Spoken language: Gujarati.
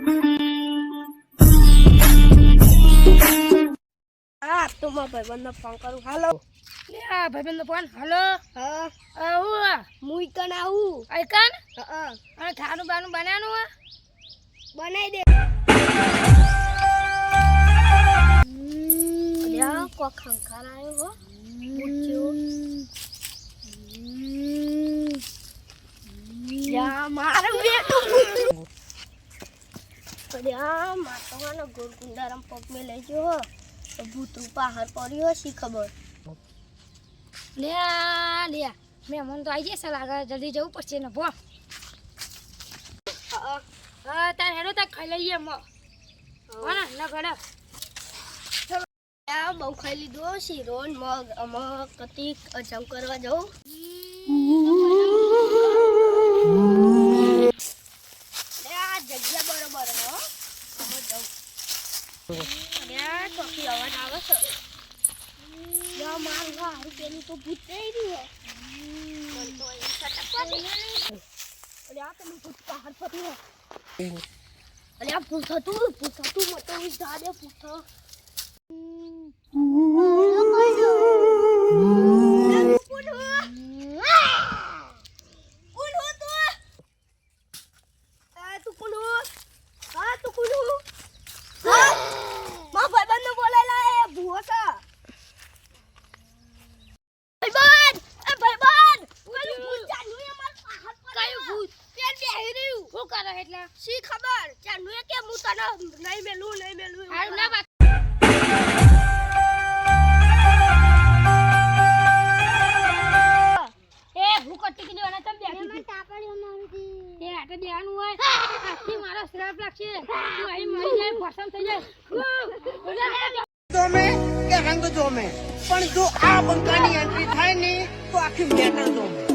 હા તો મારા ભાઈબંધને ફોન કરું. હાલો આ ભાઈબંધનો ફોન. હલો. હા હું મુઈ કન આવું. આઈકન હા અને ખાનું બાનું બનાવવાનું બનાવી દે. અલ્યા કો ખંખાર આવ્યો હો. પૂછ્યો યા મારું બેટું પૂછ્યું. અલ્યા માતાનો ગોરકુંડારામ પગ મે લઈ ગયો તો ભૂતરું પહાડ પડ્યો શી ખબર. લ્યા મહેમાન તો આવી જશે લાગે. જલ્દી જવું પડશે ને ભો. હા તાર હેરો તાર ખાઈ લઈએ મો હા ના ઘડા બહુ ખાઈ લીધો શીરો ને મગ. અમક કતિક અજમ કરવા જાઉં. આ જગ્યા બરોબર હો. અમે જાઉં. ચોકી અવાજ આવે છે. મારું હારું પેલું તો ભૂત થઈ રહ્યું હે. આ તમે ભૂત પહાડ ફરી હે. અરે આ પૂછતું મતો જાડે પૂછ. શી ખબર ચાનું કે હું તને નહીં મેલું હારું ના વાત. એ ભૂ કટી કે દેવાના તમ બેઠી મને તાપડીઓ મારી એ આટે દેવાનું હોય આખી મારા શ્રાપ લાગશે. તું અહીં મરી જાય ભસમ થઈ જાય. જોમે કે રંગ જોમે પણ જો આ બંકાની એન્ટ્રી થાય ને તો આખી મેટર જોમે.